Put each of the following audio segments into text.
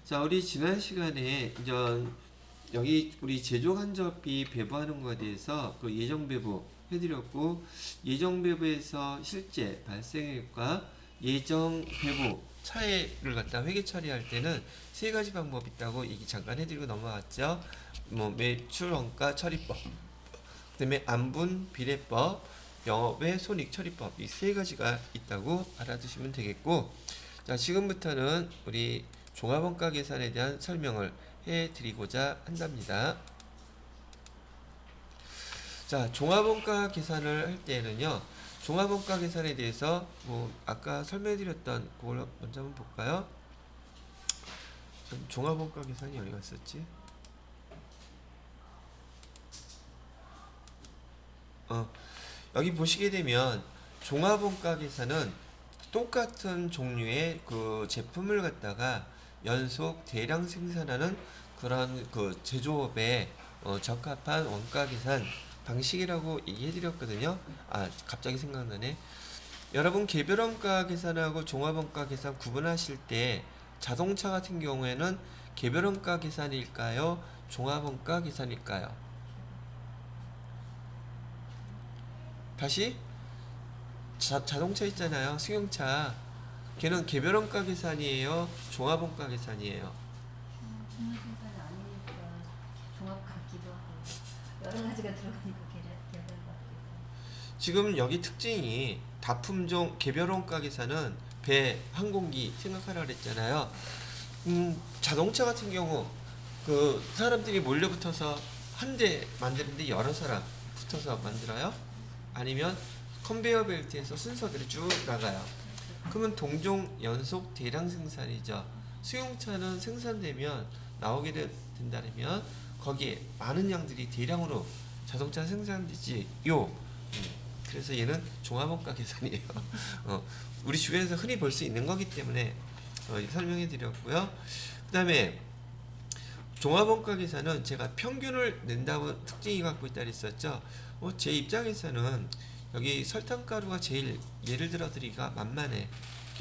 자, 우리 지난 시간에 이제 여기 우리 제조 간접비 배부하는 거에 대해서 그 예정 배부 해드렸고, 예정 배부에서 실제 발생액과 예정 배부 차이를 갖다 회계 처리할 때는 세 가지 방법이 있다고 얘기 잠깐 해드리고 넘어갔죠. 뭐 매출 원가 처리법, 그다음에 안분 비례법, 영업외 손익 처리법, 이 세 가지가 있다고 알아두시면 되겠고, 자, 지금부터는 우리 종합원가 계산에 대한 설명을 해드리고자 한답니다. 자, 종합원가 계산을 할 때는요, 종합원가 계산에 대해서 뭐 아까 설명해드렸던 그걸 먼저 한번 볼까요? 종합원가 계산이 어디 갔었지? 여기 보시게 되면 종합원가 계산은 똑같은 종류의 그 제품을 갖다가 연속 대량 생산하는 그런 그 제조업에 적합한 원가 계산 방식이라고 얘기해 드렸거든요. 아, 갑자기 생각나네. 여러분, 개별 원가 계산하고 종합 원가 계산 구분하실 때 자동차 같은 경우에는 개별 원가 계산일까요? 종합 원가 계산일까요? 다시 자동차 있잖아요. 승용차. 걔는 개별 원가 계산이에요? 종합 원가 계산이에요? 중립생산이 아니니까 종합 같기도 하고 여러 가지가 들어가니까 개별 같기도. 지금 여기 특징이 다품종 개별 원가 계산은 배, 항공기 생각하라 그랬잖아요. 자동차 같은 경우 그 사람들이 몰려붙어서 한 대 만드는데 여러 사람 붙어서 만들어요? 아니면 컨베이어 벨트에서 순서대로 쭉 나가요. 그러면 동종 연속 대량 생산이죠. 수용차는 생산되면 나오게 된다면 거기에 많은 양들이 대량으로 자동차 생산되지요. 그래서 얘는 종합원가 계산이에요. 우리 주변에서 흔히 볼 수 있는 거기 때문에 설명해 드렸고요. 그 다음에 종합원가 계산은 제가 평균을 낸다고 특징이 갖고 있다 그랬었죠. 제 입장에서는 여기 설탕가루가 제일 예를 들어 드리기가 만만해.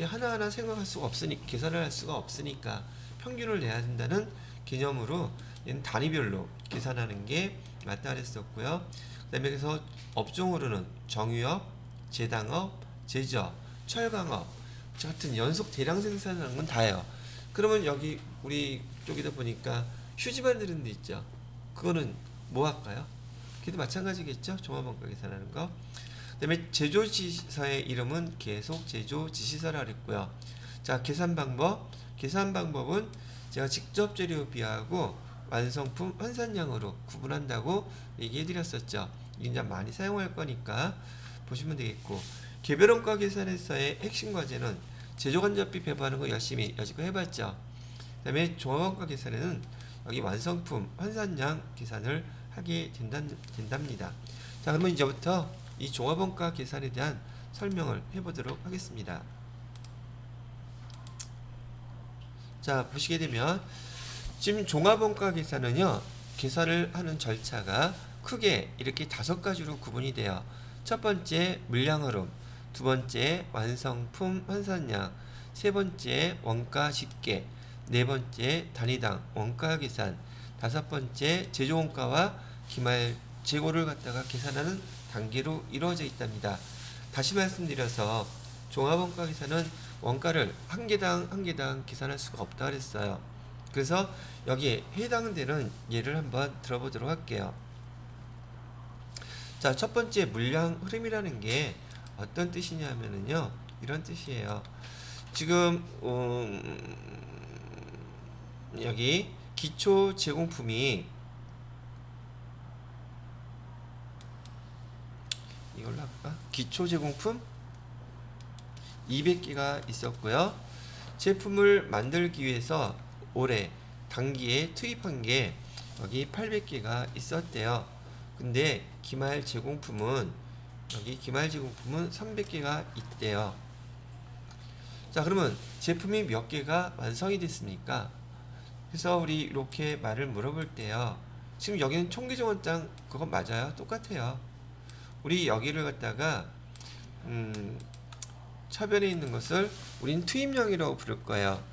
하나하나 생각할 수가 없으니까, 계산을 할 수가 없으니까 평균을 내야 된다는 개념으로 얘는 단위별로 계산하는 게 맞다 그랬었고요. 그 다음에 그래서 업종으로는 정유업, 제당업, 제조업, 철강업 같은 연속 대량 생산하는 건 다예요. 그러면 여기 우리 쪽에다 보니까 휴지 만드는 데 있죠. 그거는 뭐 할까요? 걔도 마찬가지겠죠. 종합원가 계산하는 거. 그 다음에 제조지시서의 이름은 계속 제조지시서라 그랬고요. 자, 계산 방법은 제가 직접 재료비하고 완성품 환산량으로 구분한다고 얘기해 드렸었죠. 이제 많이 사용할 거니까 보시면 되겠고, 개별원가 계산에서의 핵심 과제는 제조간접비 배부하는 거 열심히 여지껏 해봤죠. 그 다음에 종합원가 계산에는 여기 완성품 환산량 계산을 하게 된답니다. 자, 그러면 이제부터 이 종합원가 계산에 대한 설명을 해보도록 하겠습니다. 자, 보시게 되면 지금 종합원가 계산은요, 계산을 하는 절차가 크게 이렇게 5가지로 구분이 돼요. 첫 번째 물량흐름, 두 번째 완성품 환산량, 세 번째 원가 집계, 네 번째 단위당 원가 계산, 다섯 번째 제조원가와 기말 재고를 갖다가 계산하는 단계로 이루어져 있답니다. 다시 말씀드려서 종합원가 계산은 원가를 한 개당 계산할 수가 없다 그랬어요. 그래서 여기에 해당되는 예를 한번 들어보도록 할게요. 자, 첫 번째 물량 흐름이라는 게 어떤 뜻이냐면요, 이런 뜻이에요. 지금 여기 기초 제공품이 이걸로 할까? 기초 제공품 200개가 있었고요. 제품을 만들기 위해서 올해 단기에 투입한 게 여기 800개가 있었대요. 근데 기말 제공품은 300개가 있대요. 자, 그러면 제품이 몇 개가 완성이 됐습니까? 그래서 우리 이렇게 말을 물어볼 때요, 지금 여기는 총기정원장 그건 맞아요? 똑같아요. 우리 여기를 갖다가 차변에 있는 것을 우린 투입량이라고 부를 거예요.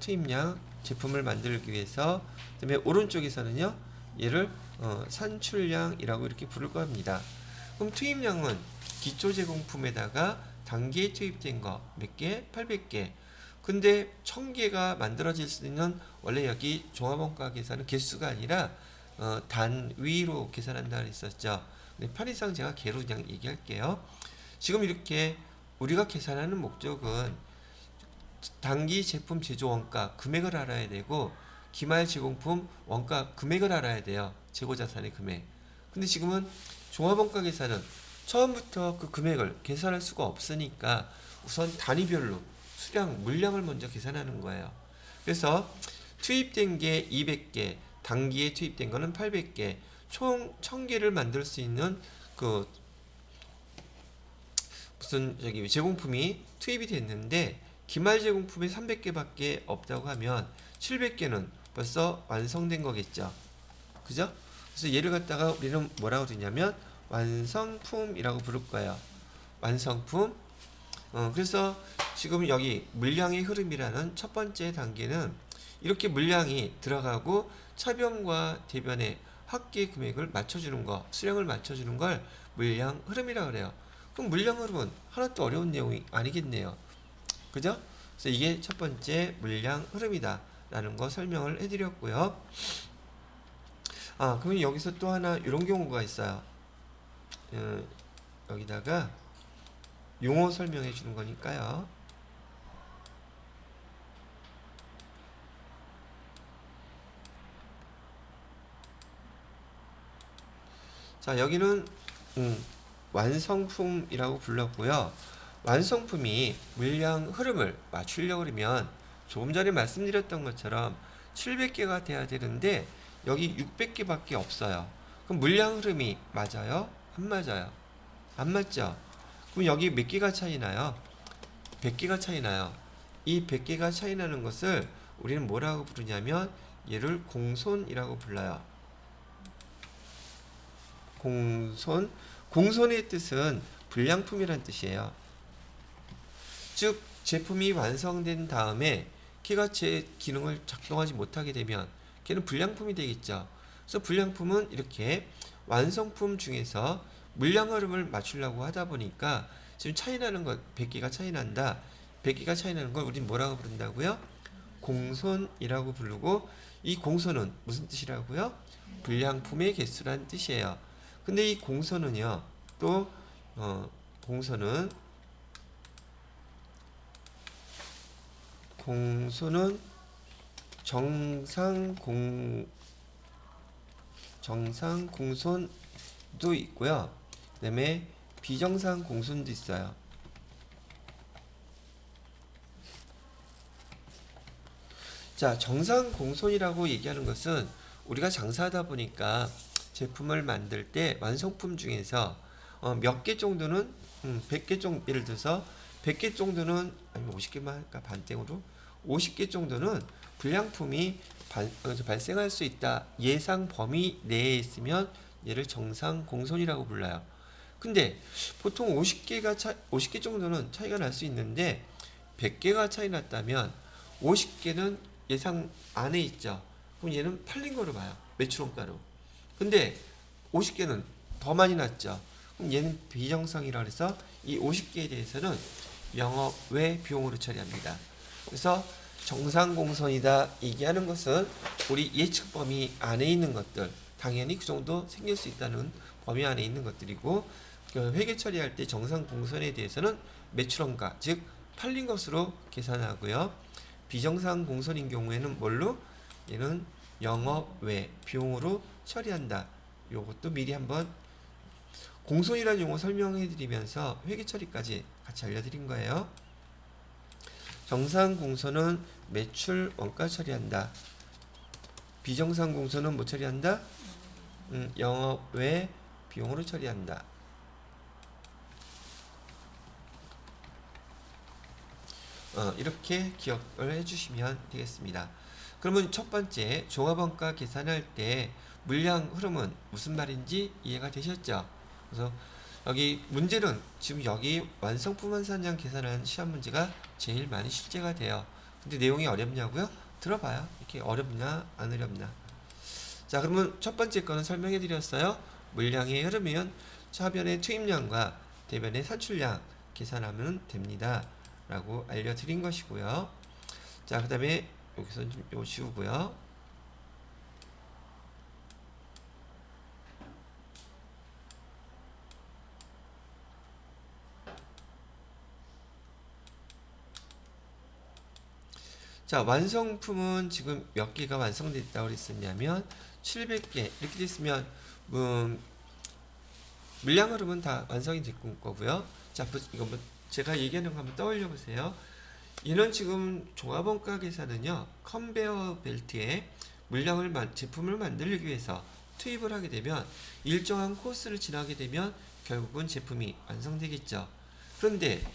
투입량. 제품을 만들기 위해서. 그다음에 오른쪽에서는요, 얘를 산출량이라고 이렇게 부를 겁니다. 그럼 투입량은 기초 제공품에다가 단기에 투입된 거 몇 개? 800개. 근데 1000개가 만들어질 수 있는, 원래 여기 종합원가 계산은 개수가 아니라 단위로 계산한다 그랬었죠. 근데 편의상 제가 개로 그냥 얘기할게요. 지금 이렇게 우리가 계산하는 목적은 단기 제품 제조 원가 금액을 알아야 되고, 기말 제공품 원가 금액을 알아야 돼요. 재고 자산의 금액. 근데 지금은 종합원가 계산은 처음부터 그 금액을 계산할 수가 없으니까 우선 단위별로 수량, 물량을 먼저 계산하는 거예요. 그래서 투입된 게 200개, 단기에 투입된 거는 800개, 총 1000개를 만들 수 있는 그 무슨 저기 제공품이 투입이 됐는데, 기말 제공품이 300개밖에 없다고 하면 700개는 벌써 완성된 거겠죠. 그죠? 그래서 얘를 갖다가 우리는 뭐라고 그러냐면 완성품이라고 부를 거예요. 완성품. 그래서 지금 여기 물량의 흐름이라는 첫 번째 단계는 이렇게 물량이 들어가고 차변과 대변의 합계 금액을 맞춰주는 거, 수량을 맞춰주는 걸 물량 흐름이라고 그래요. 그럼 물량 흐름은 하나도 어려운 내용이 아니겠네요. 그죠? 그래서 이게 첫 번째 물량 흐름이다 라는 거 설명을 해드렸고요. 그러면 여기서 또 하나 이런 경우가 있어요. 여기다가 용어 설명해 주는 거니까요. 자, 여기는 완성품이라고 불렀고요. 완성품이 물량 흐름을 맞추려고 그러면 조금 전에 말씀드렸던 것처럼 700개가 돼야 되는데 여기 600개밖에 없어요. 그럼 물량 흐름이 맞아요? 안 맞아요? 안 맞죠? 그럼 여기 몇 개가 차이 나요? 100개가 차이 나요. 이 100개가 차이 나는 것을 우리는 뭐라고 부르냐면 얘를 공손이라고 불러요. 공손. 공손의 뜻은 불량품이란 뜻이에요. 즉 제품이 완성된 다음에 걔가 제 기능을 작동하지 못하게 되면 걔는 불량품이 되겠죠. 그래서 불량품은 이렇게 완성품 중에서 물량 흐름을 맞추려고 하다 보니까 지금 차이 나는 것 100개가 차이 난다. 100개가 차이 나는 걸 우리는 뭐라고 부른다고요? 공손이라고 부르고, 이 공손은 무슨 뜻이라고요? 불량품의 개수란 뜻이에요. 근데 이 공손은요, 또 공손은 정상 공손도 있고요. 그다음에 비정상 공손도 있어요. 자, 정상 공손이라고 얘기하는 것은 우리가 장사하다 보니까 제품을 만들 때 완성품 중에서 몇 개 정도는 100개 정도, 예를 들어서 100개 정도는, 아니면 50개만 할까, 반땡으로 50개 정도는 불량품이 발생할 수 있다, 예상 범위 내에 있으면 얘를 정상 공손이라고 불러요. 근데 보통 50개 정도는 차이가 날 수 있는데 100개가 차이 났다면 50개는 예상 안에 있죠. 그럼 얘는 팔린 거로 봐요. 매출원가로. 근데 50개는 더 많이 났죠. 그럼 얘는 비정상이라 해서 이 50개에 대해서는 영업 외 비용으로 처리합니다. 그래서 정상 공손이다 얘기하는 것은 우리 예측 범위 안에 있는 것들, 당연히 그 정도 생길 수 있다는 범위 안에 있는 것들이고, 회계 처리할 때 정상 공손에 대해서는 매출원가, 즉 팔린 것으로 계산하고요. 비정상 공손인 경우에는 뭘로? 얘는 영업 외 비용으로 처리한다. 요것도 미리 한번 공손이라는 용어 설명해 드리면서 회계 처리까지 같이 알려드린 거예요. 정상 공손은 매출 원가 처리한다. 비정상 공손은 뭐 처리한다? 영업 외 비용으로 처리한다. 이렇게 기억을 해주시면 되겠습니다. 그러면 첫 번째 종합원가 계산할 때 물량 흐름은 무슨 말인지 이해가 되셨죠? 그래서 여기 문제는 지금 여기 완성품 환산량 계산하는 시험 문제가 제일 많이 출제가 돼요. 근데 내용이 어렵냐고요? 들어봐요. 이렇게 어렵나 안 어렵나. 자, 그러면 첫 번째 거는 설명해 드렸어요. 물량의 흐름이면 차변의 투입량과 대변의 산출량 계산하면 됩니다 라고 알려드린 것이고요. 자, 그 다음에 여기서 좀 요거 지우고요. 자, 완성품은 지금 몇 개가 완성됐다고 그랬었냐면 700개 이렇게 됐으면 물량 흐름은 다 완성이 됐을 거고요. 자, 이거 뭐 제가 얘기하는 거 한번 떠올려 보세요. 얘는 지금 종합원가 계산은요, 컨베어 벨트에 제품을 만들기 위해서 투입을 하게 되면 일정한 코스를 지나게 되면 결국은 제품이 완성되겠죠. 그런데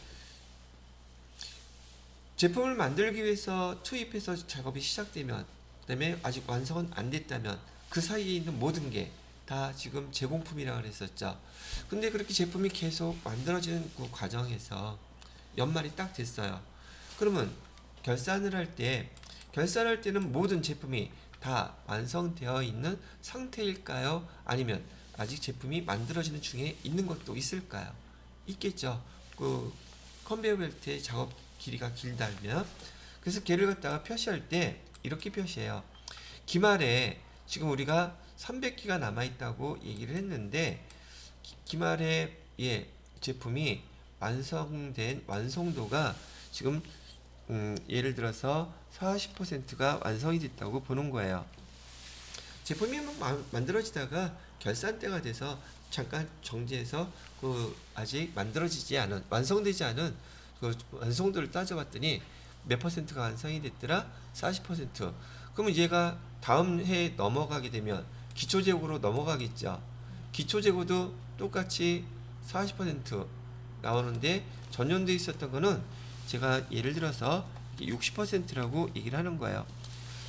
제품을 만들기 위해서 투입해서 작업이 시작되면, 그 다음에 아직 완성은 안 됐다면 그 사이에 있는 모든 게 다 지금 제공품이라고 그랬었죠. 근데 그렇게 제품이 계속 만들어지는 그 과정에서 연말이 딱 됐어요. 그러면 결산을 할 때는 모든 제품이 다 완성되어 있는 상태일까요? 아니면 아직 제품이 만들어지는 중에 있는 것도 있을까요? 있겠죠. 그 컨베이어 벨트의 작업 길이가 길다면. 그래서 걔를 갖다가 표시할 때 이렇게 표시해요. 기말에 지금 우리가 300기가 남아있다고 얘기를 했는데, 기말에 제품이 완성도가 지금 예를 들어서 40%가 완성이 됐다고 보는 거예요. 제품이 만들어지다가 결산대가 돼서 잠깐 정지해서 아직 만들어지지 않은, 완성되지 않은 그 완성도를 따져봤더니 몇 퍼센트가 완성이 됐더라? 40%. 그러면 얘가 다음 해에 넘어가게 되면 기초재고로 넘어가겠죠. 기초재고도 똑같이 40% 나오는데, 전년도에 있었던 거는 제가 예를 들어서 60%라고 얘기를 하는 거예요.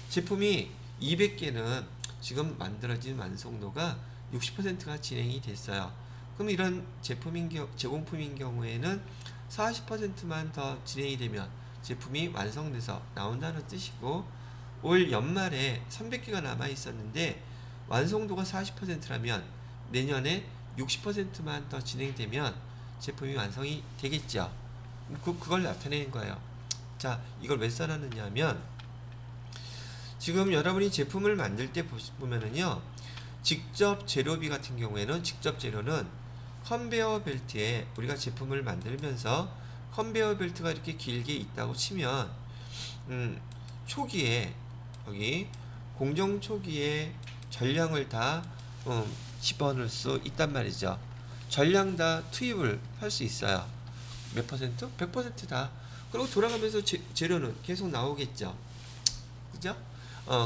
제품이 200개는 지금 만들어진 완성도가 60%가 진행이 됐어요. 그럼 이런 제공품인 경우에는 40%만 더 진행이 되면 제품이 완성돼서 나온다는 뜻이고, 올 연말에 300개가 남아 있었는데 완성도가 40%라면 내년에 60%만 더 진행되면 제품이 완성이 되겠죠. 그걸 나타내는 거예요. 자, 이걸 왜 써놨느냐 하면, 지금 여러분이 제품을 만들 때 보면은요, 직접 재료비 같은 경우에는, 직접 재료는 컨베어 벨트에 우리가 제품을 만들면서 컨베어 벨트가 이렇게 길게 있다고 치면, 초기에 여기 공정 초기에 전량을 다 집어넣을 수 있단 말이죠. 전량 다 투입을 할 수 있어요. 몇 퍼센트? 100% 다. 그리고 돌아가면서 재료는 계속 나오겠죠. 그죠?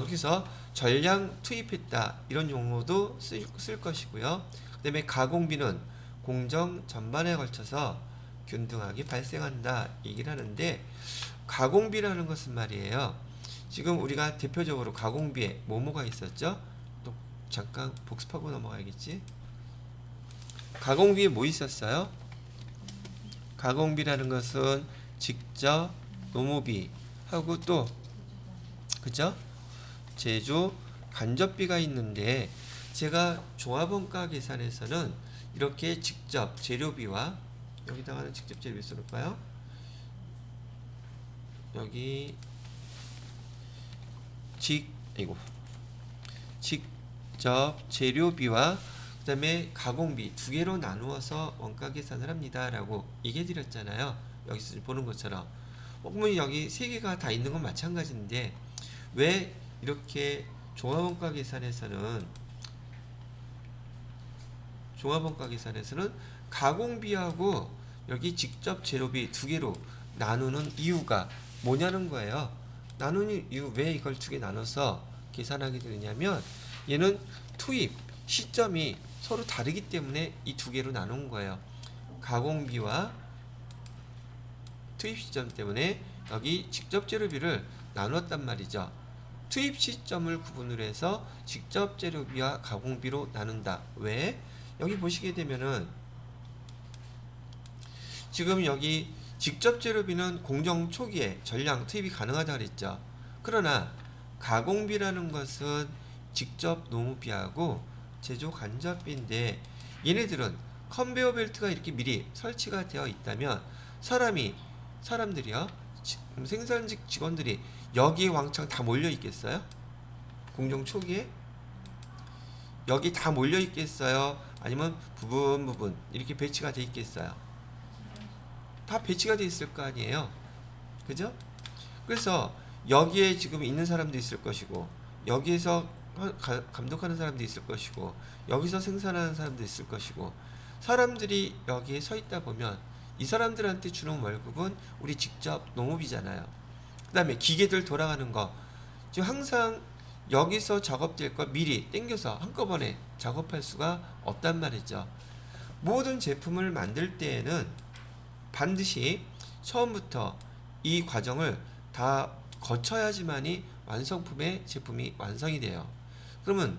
그래서 전량 투입했다 이런 용어도 쓸 것이고요. 그 다음에 가공비는 공정 전반에 걸쳐서 균등하게 발생한다 얘기를 하는데, 가공비라는 것은 말이에요, 지금 우리가 대표적으로 가공비에 뭐가 있었죠? 또 잠깐 복습하고 넘어가야겠지. 가공비에 뭐 있었어요? 가공비라는 것은 직접 노무비 하고 또, 그죠? 제조 간접비가 있는데, 제가 종합원가 계산에서는 이렇게 직접 재료비와, 여기다가는 직접 재료비 써볼까요? 여기 직접 재료비와 그 다음에 가공비 두 개로 나누어서 원가 계산을 합니다 라고 얘기해 드렸잖아요. 여기서 보는 것처럼. 그러면 여기 세 개가 다 있는 건 마찬가지인데, 왜 이렇게 종합원가 계산에서는 가공비하고 여기 직접 재료비 두 개로 나누는 이유가 뭐냐는 거예요. 나누는 이유, 왜 이걸 두 개 나눠서 계산하게 되느냐면, 얘는 투입 시점이 서로 다르기 때문에 이 두 개로 나눈 거예요. 가공비와 투입 시점 때문에 여기 직접 재료비를 나눴단 말이죠. 투입 시점을 구분을 해서 직접 재료비와 가공비로 나눈다. 왜? 여기 보시게 되면은 지금 여기 직접 재료비는 공정 초기에 전량 투입이 가능하다 그랬죠. 그러나 가공비라는 것은 직접 노무비하고 제조 간접비인데 얘네들은 컨베이어 벨트가 이렇게 미리 설치가 되어 있다면 사람들이요 생산직 직원들이 여기에 왕창 다 몰려 있겠어요? 공정 초기에 여기 다 몰려 있겠어요? 아니면 부분 이렇게 배치가 돼 있겠어요? 다 배치가 돼 있을 거 아니에요? 그죠? 그래서 여기에 지금 있는 사람도 있을 것이고 여기에서 감독하는 사람도 있을 것이고 여기서 생산하는 사람도 있을 것이고 사람들이 여기에 서 있다 보면 이 사람들한테 주는 월급은 우리 직접 농업이잖아요. 그 다음에 기계들 돌아가는 거 지금 항상 여기서 작업될 거 미리 땡겨서 한꺼번에 작업할 수가 없단 말이죠. 모든 제품을 만들 때에는 반드시 처음부터 이 과정을 다 거쳐야지만이 완성품의 제품이 완성이 돼요. 그러면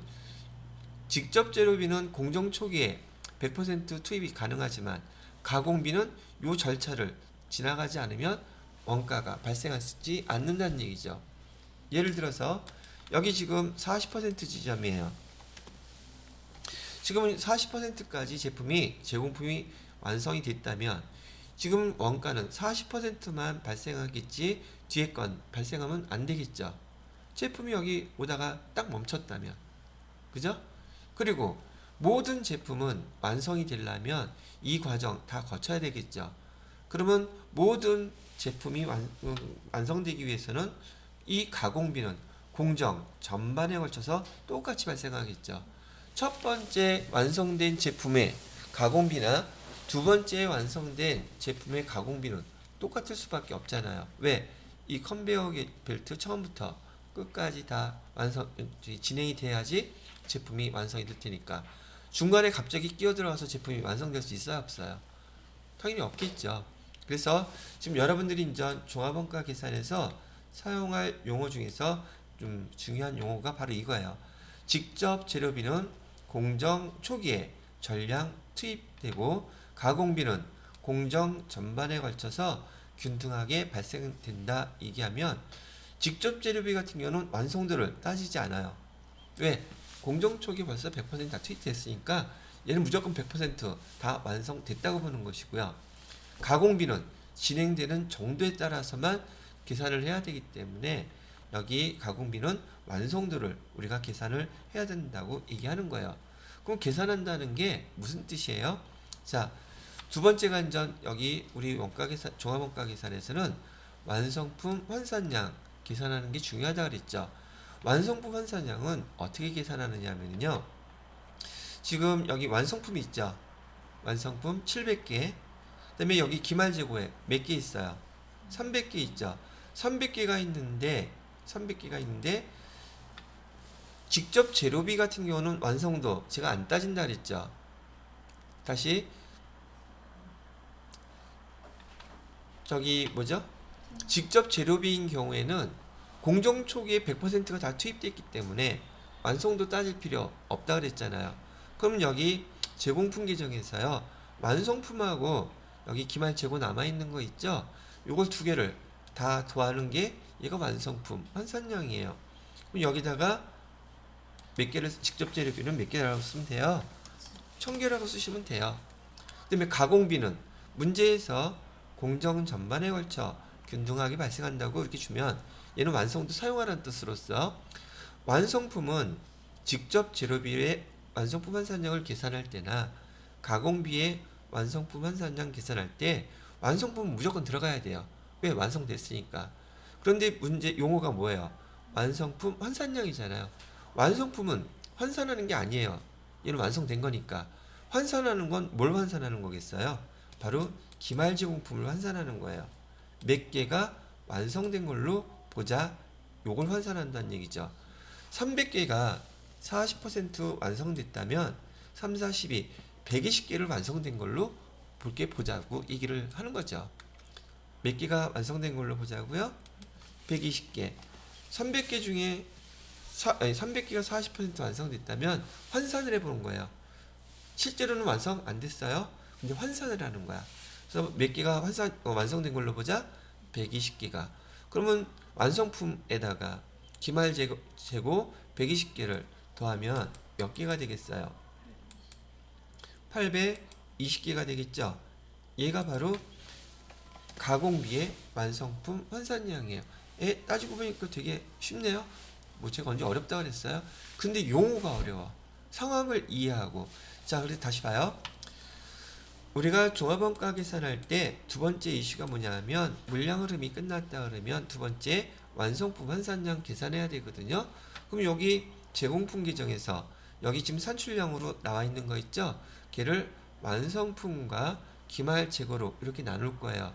직접 재료비는 공정 초기에 100% 투입이 가능하지만 가공비는 이 절차를 지나가지 않으면 원가가 발생하지 않는다는 얘기죠. 예를 들어서 여기 지금 40% 지점이에요. 지금은 40%까지 제공품이 완성이 됐다면 지금 원가는 40%만 발생하겠지 뒤에 건 발생하면 안 되겠죠. 제품이 여기 오다가 딱 멈췄다면 그죠? 그리고 모든 제품은 완성이 되려면 이 과정 다 거쳐야 되겠죠. 그러면 모든 제품이 완성되기 위해서는 이 가공비는 공정 전반에 걸쳐서 똑같이 발생하겠죠. 첫 번째 완성된 제품의 가공비나 두 번째 완성된 제품의 가공비는 똑같을 수밖에 없잖아요. 왜? 이 컨베이어 벨트 처음부터 끝까지 다 진행이 돼야지 제품이 완성이 될 테니까 중간에 갑자기 끼어들어가서 제품이 완성될 수 있어요, 없어요? 당연히 없겠죠. 그래서 지금 여러분들이 이제 종합원가 계산에서 사용할 용어 중에서 좀 중요한 용어가 바로 이거예요. 직접 재료비는 공정 초기에 전량 투입되고 가공비는 공정 전반에 걸쳐서 균등하게 발생된다 얘기하면 직접 재료비 같은 경우는 완성도를 따지지 않아요. 왜? 공정 초기 벌써 100%다 투입됐으니까 얘는 무조건 100%다 완성됐다고 보는 것이고요. 가공비는 진행되는 정도에 따라서만 계산을 해야 되기 때문에 여기 가공비는 완성도를 우리가 계산을 해야 된다고 얘기하는 거예요. 그럼 계산한다는 게 무슨 뜻이에요? 자, 두 번째 관전 여기 우리 원가 계산 종합원가 계산에서는 완성품 환산량 계산하는 게 중요하다 그랬죠. 완성품 환산량은 어떻게 계산하느냐면요. 지금 여기 완성품이 있죠. 완성품 700개. 그다음에 여기 기말재고에 몇 개 있어요? 300개 있죠. 300개가 있는데 직접 재료비 같은 경우는 완성도 제가 안 따진다 그랬죠. 다시 저기 뭐죠? 직접 재료비인 경우에는 공정 초기에 100%가 다 투입됐기 때문에 완성도 따질 필요 없다 그랬잖아요. 그럼 여기 제공품 계정에서요. 완성품하고 여기 기말 재고 남아있는 거 있죠? 요걸 두 개를 다 더하는 게 얘가 완성품 환산량이에요. 그럼 여기다가 몇 개를 직접 재료비는 몇 개라고 쓰면 돼요? 1000개라고 쓰시면 돼요. 그 다음에 가공비는 문제에서 공정 전반에 걸쳐 균등하게 발생한다고 이렇게 주면 얘는 완성도 사용하라는 뜻으로서 완성품은 직접 재료비의 완성품 환산량을 계산할 때나 가공비의 완성품 환산량 계산할 때 완성품은 무조건 들어가야 돼요. 왜? 완성됐으니까. 그런데 문제 용어가 뭐예요? 완성품 환산량이잖아요. 완성품은 환산하는 게 아니에요. 얘는 완성된 거니까. 환산하는 건 뭘 환산하는 거겠어요? 바로 기말제공품을 환산하는 거예요. 몇 개가 완성된 걸로 보자. 요걸 환산한다는 얘기죠. 300개가 40% 완성됐다면 3, 4, 12, 120개를 완성된 걸로 보자고 얘기를 하는 거죠. 몇 개가 완성된 걸로 보자고요? 120개. 300개 중에 300개가 40% 완성됐다면 환산을 해보는 거예요. 실제로는 완성 안 됐어요. 근데 환산을 하는 거야. 그래서 몇 개가 완성된 걸로 보자? 120개가. 그러면 완성품에다가 기말 재고 120개를 더하면 몇 개가 되겠어요? 820개가 되겠죠. 얘가 바로 가공비의 완성품 환산량이에요. 따지고 보니까 되게 쉽네요. 뭐 제가 언제 어렵다 그랬어요? 근데 용어가 어려워. 상황을 이해하고. 자, 그래서 다시 봐요. 우리가 종합원가 계산할 때 두 번째 이슈가 뭐냐 하면 물량 흐름이 끝났다 그러면 두 번째 완성품 환산량 계산해야 되거든요. 그럼 여기 제공품 계정에서 여기 지금 산출량으로 나와 있는 거 있죠? 걔를 완성품과 기말 재고로 이렇게 나눌 거예요.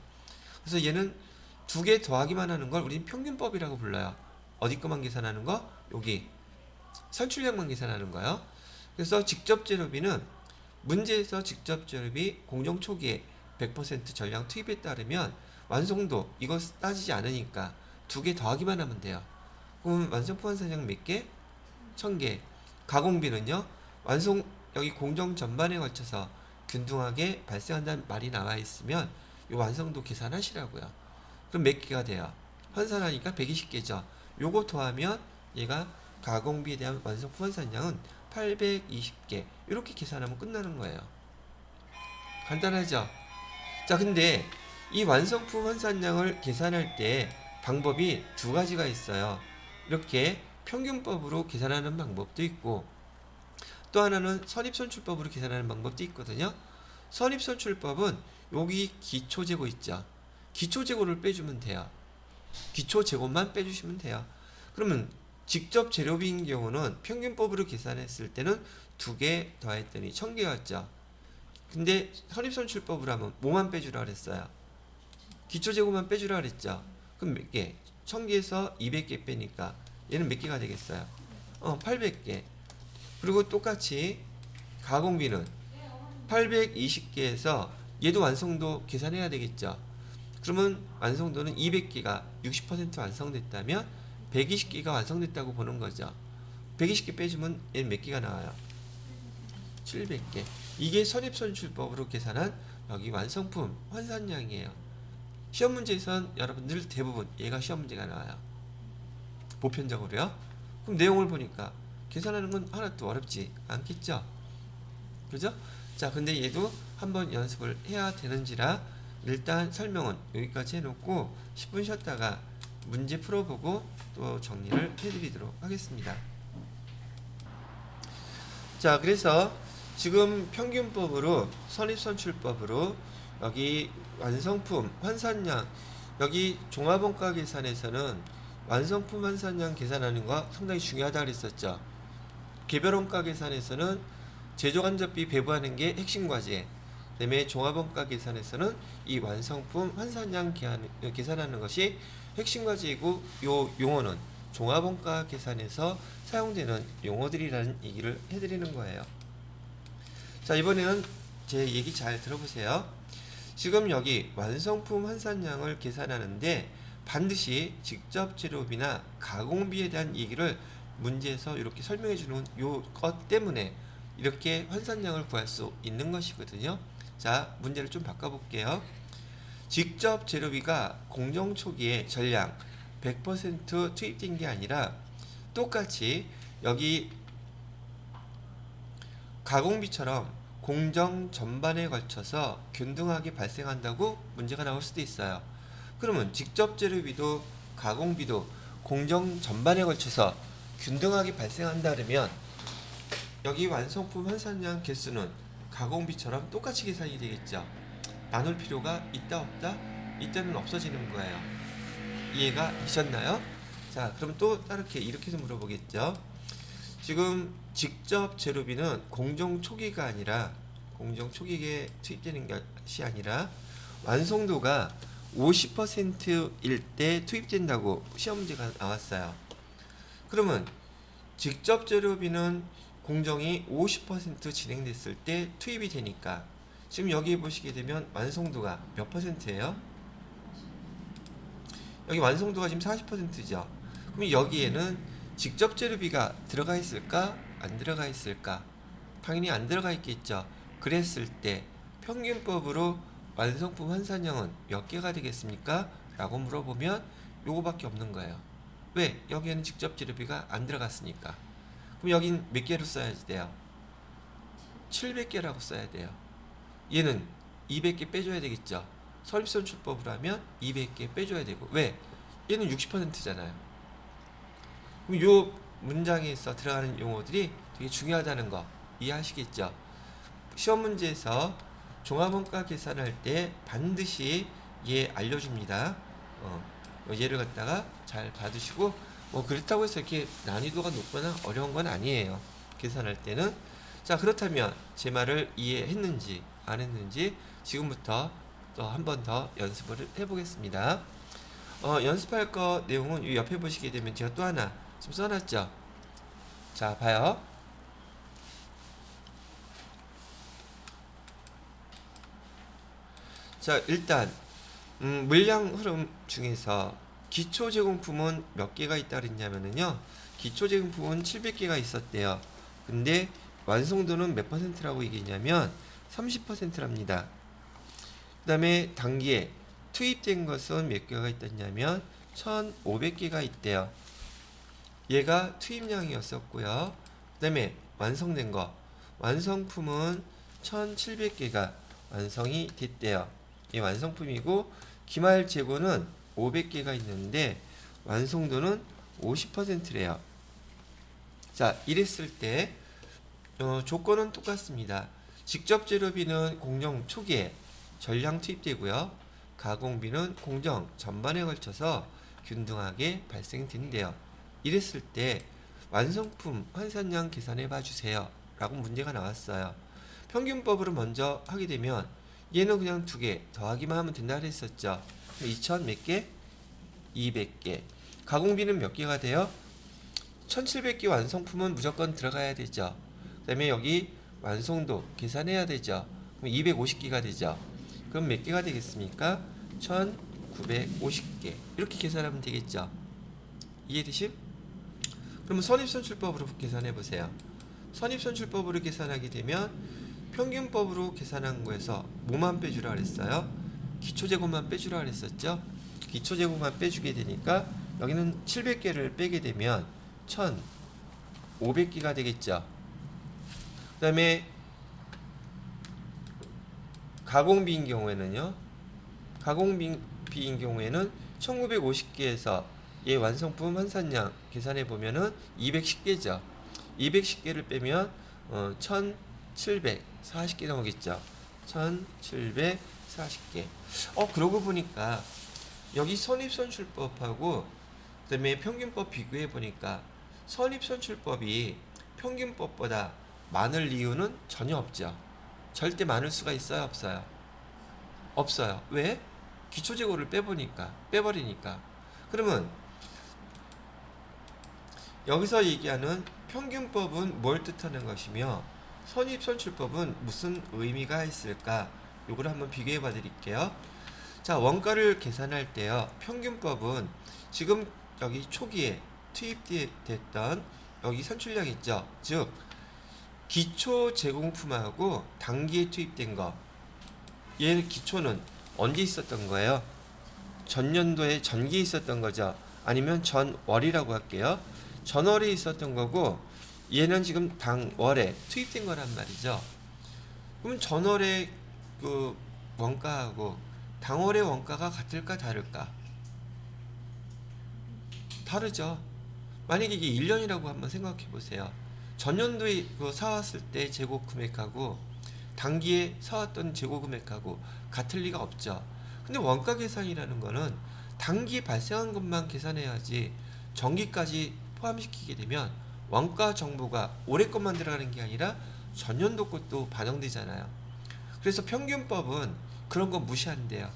그래서 얘는 두 개 더하기만 하는 걸 우리는 평균법이라고 불러요. 어디 것만 계산하는 거? 여기 산출량만 계산하는 거예요. 그래서 직접 재료비는 문제에서 직접 재료비 공정 초기에 100% 전량 투입에 따르면 완성도 이거 따지지 않으니까 두 개 더하기만 하면 돼요. 그럼 완성품 환산량 몇 개? 1000개. 가공비는요. 완성 여기 공정 전반에 걸쳐서 균등하게 발생한다는 말이 나와 있으면 이 완성도 계산하시라고요. 그럼 몇 개가 돼요? 환산하니까 120개죠. 요거 더하면 얘가 가공비에 대한 완성품 환산량은 820개. 이렇게 계산하면 끝나는 거예요. 간단하죠? 자, 근데 이 완성품 환산량을 계산할 때 방법이 두 가지가 있어요. 이렇게 평균법으로 계산하는 방법도 있고 또 하나는 선입선출법으로 계산하는 방법도 있거든요. 선입선출법은 여기 기초재고 있죠. 기초재고를 빼주면 돼요. 기초재고만 빼주시면 돼요. 그러면 직접 재료비인 경우는 평균법으로 계산했을 때는 두 개 더했더니 1000개였죠. 근데 선입선출법으로 하면 뭐만 빼주라 그랬어요? 기초재고만 빼주라 그랬죠. 그럼 몇 개? 1000개에서 200개 빼니까 얘는 몇 개가 되겠어요? 800개. 그리고 똑같이 가공비는 820개에서 얘도 완성도 계산해야 되겠죠. 그러면 완성도는 200개가 60% 완성됐다면 120개가 완성됐다고 보는 거죠. 120개 빼주면 얘는 몇 개가 나와요? 700개. 이게 선입선출법으로 계산한 여기 완성품 환산량이에요. 시험 문제에선 여러분들 대부분 얘가 시험 문제가 나와요. 보편적으로요. 그럼 내용을 보니까 계산하는 건 하나도 어렵지 않겠죠? 그죠? 자, 근데 얘도 한번 연습을 해야 되는지라 일단 설명은 여기까지 해놓고 10분 쉬었다가 문제 풀어보고 또 정리를 해드리도록 하겠습니다. 자, 그래서 지금 평균법으로 선입선출법으로 여기 완성품 환산량 여기 종합원가 계산에서는 완성품 환산량 계산하는 거 상당히 중요하다 그랬었죠. 개별원가 계산에서는 제조간접비 배부하는 게 핵심 과제. 그다음에 종합원가 계산에서는 이 완성품 환산량 계산하는 것이 핵심 과제이고 요 용어는 종합원가 계산에서 사용되는 용어들이라는 얘기를 해드리는 거예요. 자, 이번에는 제 얘기 잘 들어보세요. 지금 여기 완성품 환산량을 계산하는데 반드시 직접 재료비나 가공비에 대한 얘기를 문제에서 이렇게 설명해 주는 요것 때문에 이렇게 환산량을 구할 수 있는 것이거든요. 자, 문제를 좀 바꿔볼게요. 직접 재료비가 공정 초기에 전량 100% 투입된 게 아니라 똑같이 여기 가공비처럼 공정 전반에 걸쳐서 균등하게 발생한다고 문제가 나올 수도 있어요. 그러면 직접 재료비도 가공비도 공정 전반에 걸쳐서 균등하게 발생한다 그러면 여기 완성품 환산량 개수는 가공비처럼 똑같이 계산이 되겠죠. 나눌 필요가 있다 없다? 이때는 없어지는 거예요. 이해가 되셨나요? 자, 그럼 또 다르게 이렇게도 물어보겠죠. 지금 직접 재료비는 공정 초기가 아니라 공정 초기에 투입되는 것이 아니라 완성도가 50%일 때 투입된다고 시험 문제가 나왔어요. 그러면 직접 재료비는 공정이 50% 진행됐을 때 투입이 되니까 지금 여기 보시게 되면 완성도가 몇 %예요? 여기 완성도가 지금 40%죠. 그럼 여기에는 직접 재료비가 들어가 있을까? 안 들어가 있을까? 당연히 안 들어가 있겠죠. 그랬을 때 평균법으로 완성품 환산량은 몇 개가 되겠습니까? 라고 물어보면 요거밖에 없는 거예요. 왜? 여기에는 직접 재료비가 안 들어갔으니까. 그럼 여긴 몇 개로 써야지 돼요? 700개라고 써야 돼요. 얘는 200개 빼줘야 되겠죠. 선입선출법으로 하면 200개 빼줘야 되고. 왜? 얘는 60%잖아요. 그럼 요 문장에서 들어가는 용어들이 되게 중요하다는 거 이해하시겠죠? 시험 문제에서 종합원가 계산할 때 반드시 얘 알려줍니다. 얘를 갖다가 잘 받으시고, 뭐 그렇다고 해서 이렇게 난이도가 높거나 어려운 건 아니에요. 계산할 때는. 자, 그렇다면 제 말을 이해했는지 안 했는지 지금부터 또 한 번 더 연습을 해보겠습니다. 연습할 거 내용은 이 옆에 보시게 되면 제가 또 하나 지금 써놨죠. 자, 봐요. 자, 일단 물량 흐름 중에서 기초 제공품은 몇 개가 있다 그랬냐면요. 기초 제공품은 700개가 있었대요. 근데 완성도는 몇 퍼센트라고 얘기했냐면 30%랍니다. 그 다음에 단기에 투입된 것은 몇 개가 있었냐면 1500개가 있대요. 얘가 투입량이었었고요. 그 다음에 완성된 거, 완성품은 1700개가 완성이 됐대요. 이 완성품이고, 기말 재고는 500개가 있는데 완성도는 50%래요. 자, 이랬을 때 조건은 똑같습니다. 직접 재료비는 공정 초기에 전량 투입되고요. 가공비는 공정 전반에 걸쳐서 균등하게 발생된대요. 이랬을 때 완성품 환산량 계산해 봐주세요 라고 문제가 나왔어요. 평균법으로 먼저 하게 되면 얘는 그냥 2개 더하기만 하면 된다 그랬었죠. 2000 몇 개? 200개. 가공비는 몇 개가 돼요? 1700개 완성품은 무조건 들어가야 되죠. 그 다음에 여기 완성도 계산해야 되죠. 그럼 250개가 되죠. 그럼 몇 개가 되겠습니까? 1950개. 이렇게 계산하면 되겠죠. 이해되심? 그러면 선입선출법으로 계산해 보세요. 선입선출법으로 계산하게 되면 평균법으로 계산한 거에서 뭐만 빼주라 그랬어요? 기초재고만 빼주라 그랬었죠? 기초재고만 빼주게 되니까 여기는 700개를 빼게 되면 1500개가 되겠죠. 그 다음에 가공비인 경우에는요. 가공비인 경우에는 1950개에서 얘 완성품 환산량 계산해 보면은 210개죠. 210개를 빼면 1740개 나오겠죠. 1740개. 그러고 보니까 여기 선입선출법하고 그다음에 평균법 비교해 보니까 선입선출법이 평균법보다 많을 이유는 전혀 없죠. 절대 많을 수가 있어요, 없어요? 없어요. 왜? 기초재고를 빼버리니까. 그러면 여기서 얘기하는 평균법은 뭘 뜻하는 것이며 선입선출법은 무슨 의미가 있을까? 요걸 한번 비교해 봐 드릴게요. 자, 원가를 계산할 때요. 평균법은 지금 여기 초기에 투입됐던 여기 산출량 있죠. 즉 기초 제공품하고 단기에 투입된 거. 얘 기초는 언제 있었던 거예요? 전년도에 전기에 있었던 거죠. 아니면 전월이라고 할게요. 전월에 있었던 거고 얘는 지금 당월에 투입된 거란 말이죠. 그럼 전월의 그 원가하고 당월의 원가가 같을까 다를까? 다르죠. 만약에 이게 1년이라고 한번 생각해 보세요. 전년도에 그 사왔을 때 재고 금액하고 단기에 사왔던 재고 금액하고 같을 리가 없죠. 근데 원가 계산이라는 거는 단기에 발생한 것만 계산해야지 전기까지 포함시키게 되면 원가 정보가 올해 것만 들어가는 게 아니라 전년도 것도 반영되잖아요. 그래서 평균법은 그런 거 무시한대요.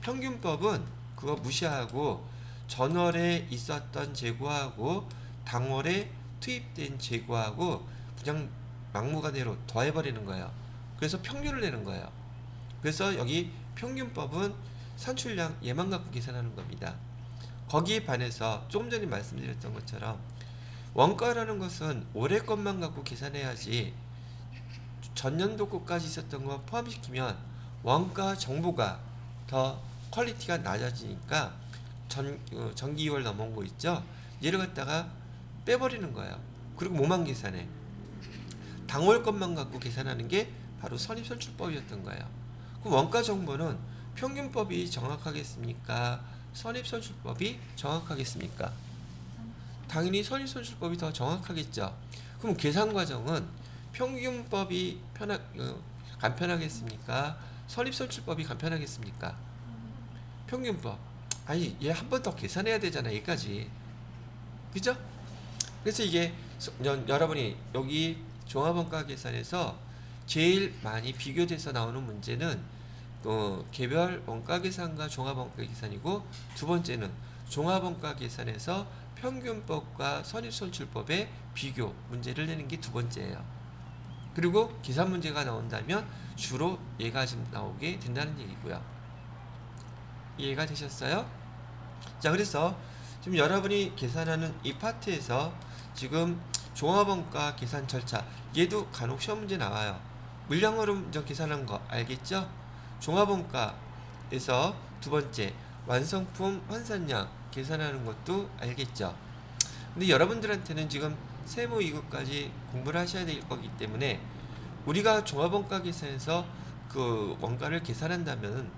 평균법은 그거 무시하고 전월에 있었던 재고하고 당월에 투입된 재고하고 그냥 막무가내로 더해버리는 거예요. 그래서 평균을 내는 거예요. 그래서 여기 평균법은 산출량 얘만 갖고 계산하는 겁니다. 거기에 반해서 조금 전에 말씀드렸던 것처럼 원가라는 것은 올해 것만 갖고 계산해야지 전년도 것까지 있었던 거 포함시키면 원가 정보가 더 퀄리티가 낮아지니까 전기 2월 넘어온 거 있죠? 얘를 갖다가 빼버리는 거예요. 그리고 뭐만 계산해? 당월 것만 갖고 계산하는 게 바로 선입선출법이었던 거예요. 그럼 원가 정보는 평균법이 정확하겠습니까? 선입선출법이 정확하겠습니까? 당연히 선입선출법이 더 정확하겠죠. 그럼 계산 과정은 평균법이 간편하겠습니까? 선입선출법이 간편하겠습니까? 평균법. 아니, 얘 한 번 더 계산해야 되잖아, 여기까지. 그죠? 그래서 이게 여러분이 여기 종합원가 계산에서 제일 많이 비교돼서 나오는 문제는 개별 원가 계산과 종합원가 계산이고, 두 번째는 종합원가 계산에서 평균법과 선입선출법의 비교 문제를 내는 게 두 번째예요. 그리고 계산 문제가 나온다면 주로 얘가 지금 나오게 된다는 얘기고요. 이해가 되셨어요? 자, 그래서 지금 여러분이 계산하는 이 파트에서 지금 종합원가 계산 절차, 얘도 간혹 시험 문제 나와요. 물량흐름 계산한 거 알겠죠? 종합원가에서 두 번째 완성품 환산량 계산하는 것도 알겠죠? 근데 여러분들한테는 지금 세무 2급까지 공부를 하셔야 될 거기 때문에 우리가 종합원가 계산에서 그 원가를 계산한다면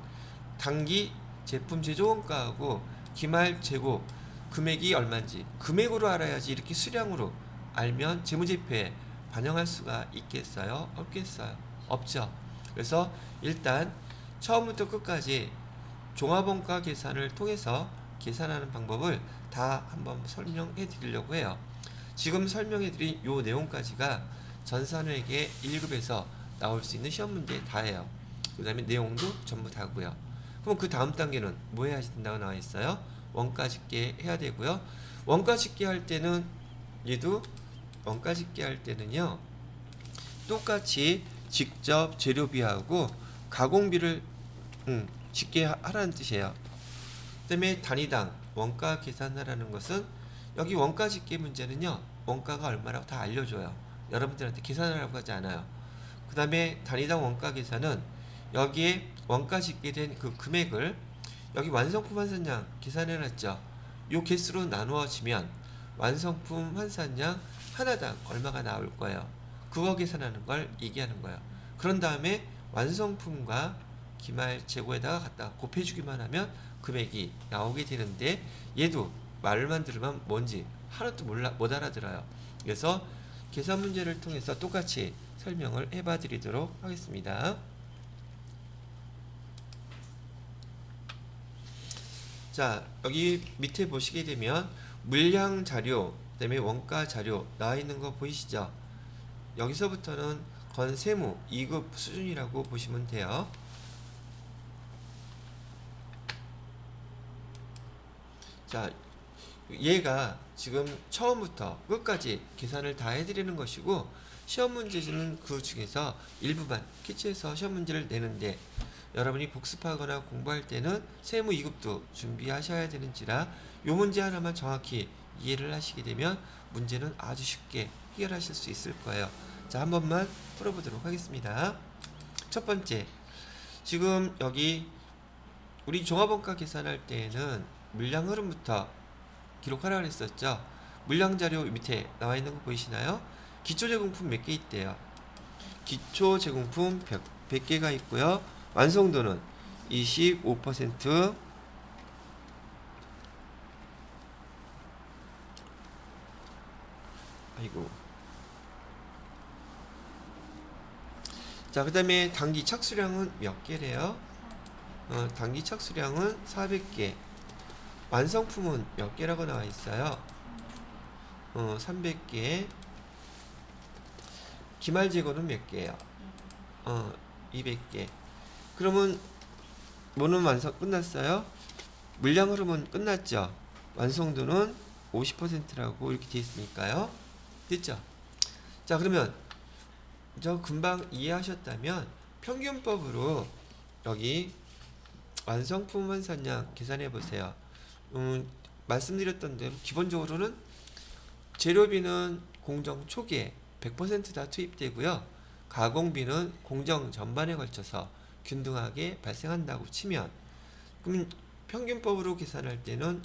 단기 제품 제조 원가하고 기말 재고 금액이 얼마인지 금액으로 알아야지 이렇게 수량으로 알면 재무제표에 반영할 수가 있겠어요? 없겠어요? 없죠. 그래서 일단 처음부터 끝까지 종합원가 계산을 통해서 계산하는 방법을 다 한번 설명해 드리려고 해요. 지금 설명해 드린 요 내용까지가 전산회계 1급에서 나올 수 있는 시험 문제 다예요. 그 다음에 내용도 전부 다고요. 그럼 그 다음 단계는 뭐 해야 된다고 나와 있어요? 원가 집계 해야 되고요. 원가 집계 할 때는 얘도 원가 집계 할 때는요, 똑같이 직접 재료비하고 가공비를 집계하라는 뜻이에요. 그 다음에 단위당 원가 계산하라는 것은 여기 원가 집계 문제는요, 원가가 얼마라고 다 알려줘요. 여러분들한테 계산하라고 하지 않아요. 그 다음에 단위당 원가 계산은 여기에 원가 집계된 그 금액을 여기 완성품 환산량 계산해놨죠. 요 개수로 나누어지면 완성품 환산량 하나당 얼마가 나올 거예요. 그거 계산하는 걸 얘기하는 거예요. 그런 다음에 완성품과 기말 재고에다가 갖다 곱해주기만 하면 금액이 나오게 되는데, 얘도 말만 들으면 뭔지 하나도 못 알아들어요. 그래서 계산 문제를 통해서 똑같이 설명을 해봐 드리도록 하겠습니다. 자, 여기 밑에 보시게 되면 물량 자료, 그다음에 원가 자료 나와 있는 거 보이시죠? 여기서부터는 건세무 2급 수준이라고 보시면 돼요. 자, 얘가 지금 처음부터 끝까지 계산을 다 해드리는 것이고, 시험 문제는 그 중에서 일부만 캐치해서 시험 문제를 내는데, 여러분이 복습하거나 공부할 때는 세무 2급도 준비하셔야 되는지라 요 문제 하나만 정확히 이해를 하시게 되면 문제는 아주 쉽게 해결하실 수 있을 거예요. 자, 한 번만 풀어보도록 하겠습니다. 첫 번째, 지금 여기 우리 종합원가 계산할 때에는 물량 흐름부터 기록하라 그랬었죠. 물량 자료 밑에 나와 있는 거 보이시나요? 기초 제공품 몇 개 있대요. 기초 제공품 100개가 있고요. 완성도는 25%. 아이고. 자, 그 다음에 단기 착수량은 몇 개래요? 단기 착수량은 400개. 완성품은 몇 개라고 나와 있어요? 300개. 기말 재고는 몇 개예요? 200개. 그러면 뭐는 완성 끝났어요? 물량 흐름은 끝났죠? 완성도는 50%라고 이렇게 되어 있으니까요. 됐죠? 자, 그러면 저 금방 이해하셨다면 평균법으로 여기 완성품 환산량 계산해 보세요. 말씀드렸던 대로 기본적으로는 재료비는 공정 초기에 100% 다 투입되고요. 가공비는 공정 전반에 걸쳐서 균등하게 발생한다고 치면, 그럼 평균법으로 계산할 때는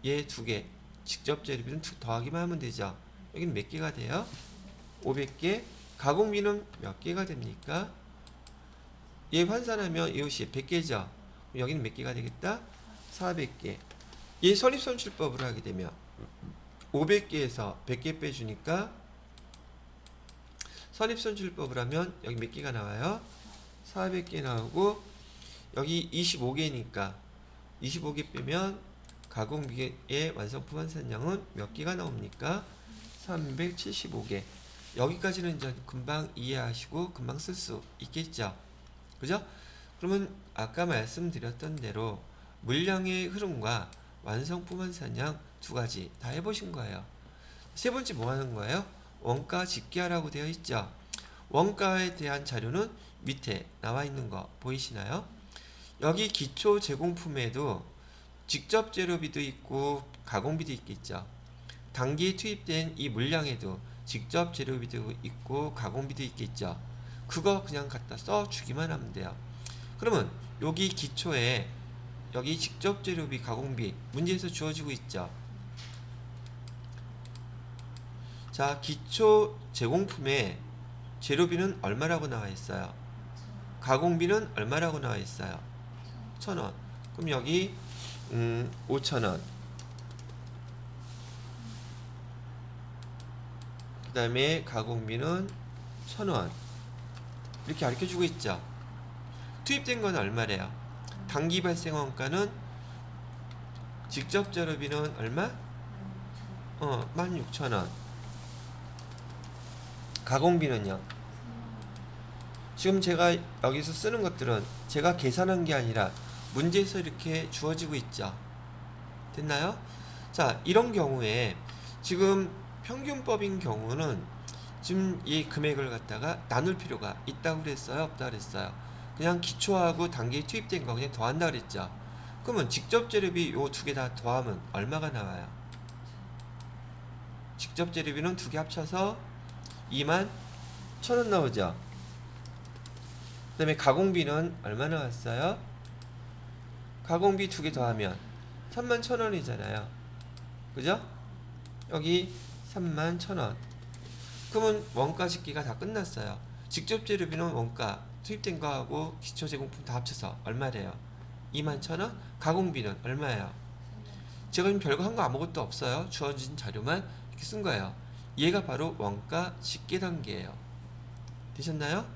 얘 두 개 직접 재료비는 더하기만 하면 되죠. 여기는 몇 개가 돼요? 500개. 가공비는 몇 개가 됩니까? 얘 환산하면 이것이 100개죠. 여기는 몇 개가 되겠다? 400개. 얘 선입선출법으로 하게 되면 500개에서 100개 빼주니까 선입선출법을 하면 여기 몇 개가 나와요? 400개 나오고 여기 25개니까 25개 빼면 가공비의 완성품 환산량은 몇 개가 나옵니까? 375개. 여기까지는 이제 금방 이해하시고 금방 쓸 수 있겠죠. 그죠? 그러면 아까 말씀드렸던 대로 물량의 흐름과 완성품 환산량 두 가지 다 해보신 거예요. 세 번째 뭐 하는 거예요? 원가 집계하라고 되어 있죠. 원가에 대한 자료는 밑에 나와 있는 거 보이시나요? 여기 기초 제공품에도 직접 재료비도 있고 가공비도 있겠죠. 단기에 투입된 이 물량에도 직접 재료비도 있고 가공비도 있겠죠. 그거 그냥 갖다 써주기만 하면 돼요. 그러면 여기 기초에 여기 직접 재료비 가공비 문제에서 주어지고 있죠. 자, 기초 제공품에 재료비는 얼마라고 나와 있어요? 가공비는 얼마라고 나와 있어요? 1,000원. 그럼 여기 5,000원. 그 다음에 가공비는 1,000원. 이렇게 가르쳐주고 있죠. 투입된 건 얼마래요? 단기 발생 원가는 직접 재료비는 얼마? 16,000원. 가공비는요? 지금 제가 여기서 쓰는 것들은 제가 계산한 게 아니라 문제에서 이렇게 주어지고 있죠. 됐나요? 자, 이런 경우에 지금 평균법인 경우는 지금 이 금액을 갖다가 나눌 필요가 있다고 그랬어요? 없다 그랬어요? 그냥 기초하고 단계에 투입된 거 그냥 더한다 그랬죠. 그러면 직접 재료비 요 두 개 다 더하면 얼마가 나와요? 직접 재료비는 두 개 합쳐서 21,000원 나오죠. 그 다음에 가공비는 얼마 나왔어요? 가공비 두 개 더하면 31,000원이잖아요. 그죠? 여기 31,000원. 그러면 원가 집계가 다 끝났어요. 직접 재료비는 원가 투입된 거하고 기초 제공품 다 합쳐서 얼마래요? 21,000원? 가공비는 얼마예요? 제가 지금 별거 한 거 아무것도 없어요. 주어진 자료만 이렇게 쓴 거예요. 얘가 바로 원가 집계 단계예요. 되셨나요?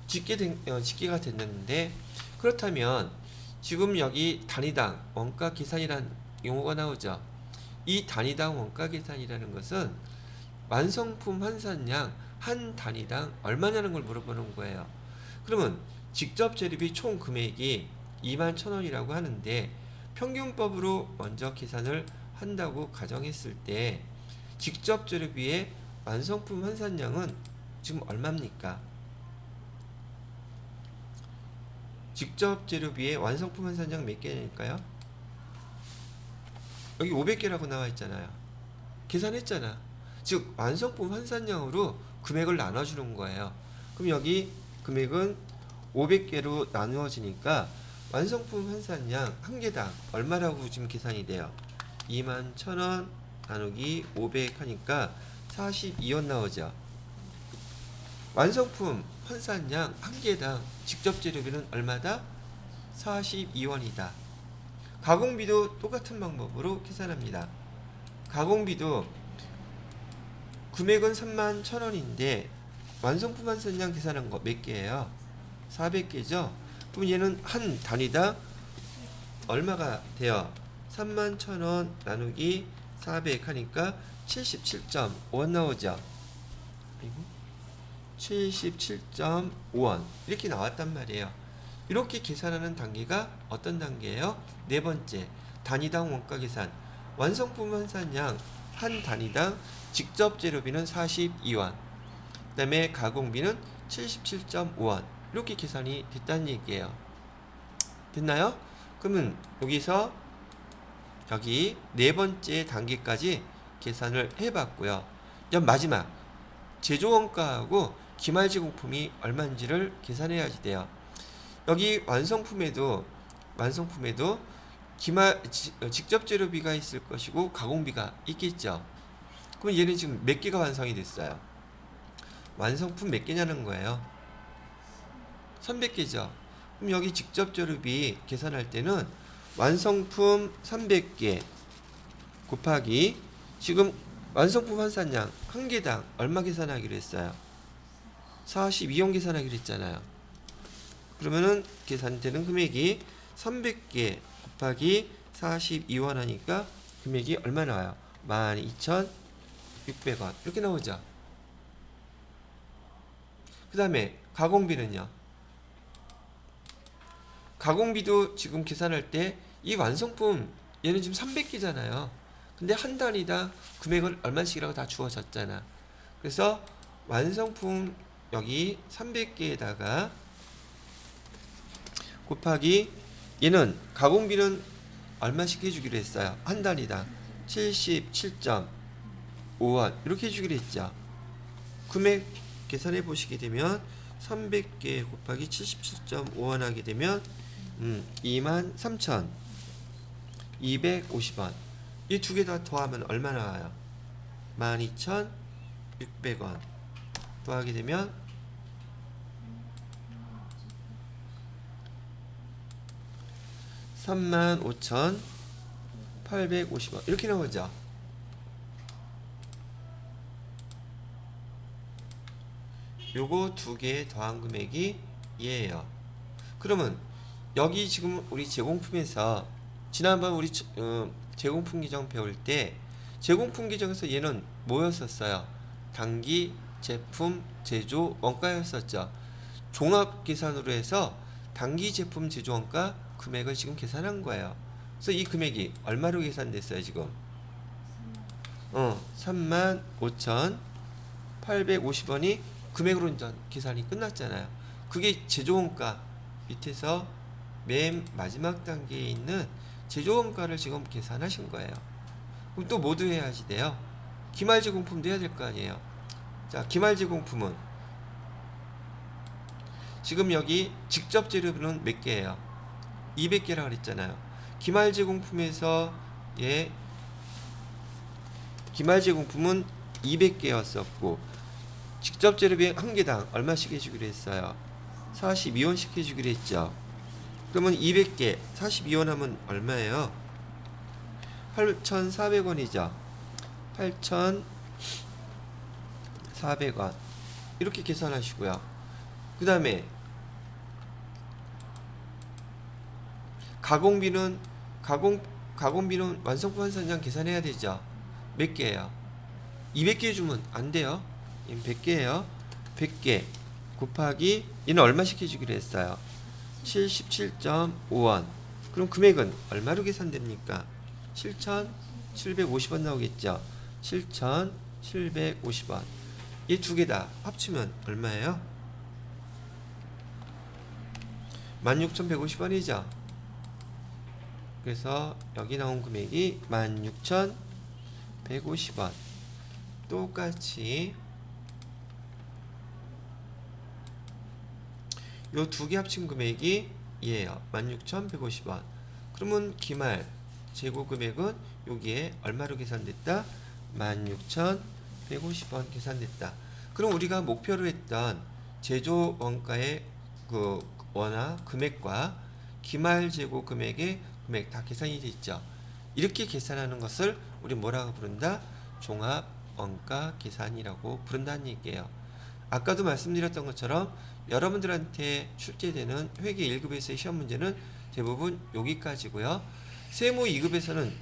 집계가 됐는데 그렇다면 지금 여기 단위당 원가 계산이란 용어가 나오죠. 이 단위당 원가 계산이라는 것은 완성품 환산량 한 단위당 얼마냐는 걸 물어보는 거예요. 그러면 직접 재료비 총 금액이 21,000원이라고 하는데 평균법으로 먼저 계산을 한다고 가정했을 때 직접 재료비의 완성품 환산량은 지금 얼마입니까? 직접 재료비의 완성품 환산량 몇 개일까요? 여기 500개라고 나와 있잖아요. 계산했잖아. 즉 완성품 환산량으로 금액을 나눠주는 거예요. 그럼 여기 금액은 500개로 나누어지니까 완성품 환산량 한 개당 얼마라고 지금 계산이 돼요? 21,000원 나누기 500 하니까 42원 나오죠. 완성품 환산량 한 개당 직접 재료비는 얼마다? 42원이다. 가공비도 똑같은 방법으로 계산합니다. 가공비도 금액은 31,000원인데 완성품 환산량 계산한 거 몇 개예요? 400개죠? 그럼 얘는 한 단위당 얼마가 돼요? 31,000원 나누기 400 하니까 77.5원 나오죠? 그리고 77.5원 이렇게 나왔단 말이에요. 이렇게 계산하는 단계가 어떤 단계예요? 네 번째, 단위당 원가 계산. 완성품 환산량 한 단위당 직접 재료비는 42원, 그 다음에 가공비는 77.5원 이렇게 계산이 됐다는 얘기예요. 됐나요? 그러면 여기서 여기 네 번째 단계까지 계산을 해봤고요. 그럼 마지막 제조원가하고 기말제공품이 얼마인지를 계산해야지 돼요. 여기 완성품에도 직접 재료비가 있을 것이고 가공비가 있겠죠. 그럼 얘는 지금 몇 개가 완성이 됐어요? 완성품 몇 개냐는 거예요. 300개죠. 그럼 여기 직접 재료비 계산할 때는 완성품 300개 곱하기 지금 완성품 환산량 한 개당 얼마 계산하기로 했어요? 42원 계산하기로 했잖아요. 그러면은 계산되는 금액이 300개 곱하기 42원 하니까 금액이 얼마 나와요? 12,600원 이렇게 나오죠. 그 다음에 가공비는요. 가공비도 지금 계산할 때 이 완성품 얘는 지금 300개잖아요. 근데 한 단위당 금액을 얼마씩이라고 다 주어졌잖아. 그래서 완성품 여기 300개에다가 곱하기 얘는 가공비는 얼마씩 해주기로 했어요? 한 단위당 77.5원 이렇게 해주기로 했죠. 금액 계산해 보시게 되면 300개 곱하기 77.5원 하게 되면 23,250원 이 두 개 다 더하면 얼마 나와요? 12,600원 더하게 되면 35,850원 이렇게 나오죠. 요거 두 개 더한 금액이 얘예요. 그러면 여기 지금 우리 제공품에서 지난번 우리 제공품 규정 배울 때 제공품 규정에서 얘는 뭐였었어요? 단기 제품 제조 원가였었죠. 종합 계산으로 해서 단기 제품 제조 원가 금액을 지금 계산한 거예요. 그래서 이 금액이 얼마로 계산됐어요, 지금? 35,850원이 금액으로 이제 계산이 끝났잖아요. 그게 제조원가 밑에서 맨 마지막 단계에 있는 제조원가를 지금 계산하신 거예요. 그럼 또 뭐도 해야지 돼요? 기말제공품도 해야 될 거 아니에요. 자, 기말제공품은 지금 여기 직접 재료는 몇 개예요? 200개라고 그랬잖아요. 기말제공품에서 기말제공품은 200개였었고 직접 재료비 한 개당 얼마씩 해주기로 했어요? 42원씩 해주기로 했죠. 그러면 200개 42원 하면 얼마예요? 8,400원이죠. 8,400원 이렇게 계산하시고요. 그 다음에 가공비는 완성품 환산량 계산해야 되죠. 몇 개예요? 200개 주면 안 돼요. 100개예요. 100개 곱하기 얘는 얼마씩 해주기로 했어요? 77.5원. 그럼 금액은 얼마로 계산됩니까? 7,750원 나오겠죠. 7,750원. 이 두 개 다 합치면 얼마예요? 16,150원이죠. 그래서 여기 나온 금액이 16,150원. 똑같이 요 두 개 합친 금액이 얘예요. 16,150원. 그러면 기말 재고 금액은 여기에 얼마로 계산됐다? 16,150원 계산됐다. 그럼 우리가 목표로 했던 제조 원가의 그 원화 금액과 기말 재고 금액의 금액 다 계산이 됐죠. 이렇게 계산하는 것을 우리 뭐라고 부른다? 종합 원가 계산이라고 부른다는 얘기예요. 아까도 말씀드렸던 것처럼 여러분들한테 출제되는 회계 1급에서의 시험 문제는 대부분 여기까지고요. 세무 2급에서는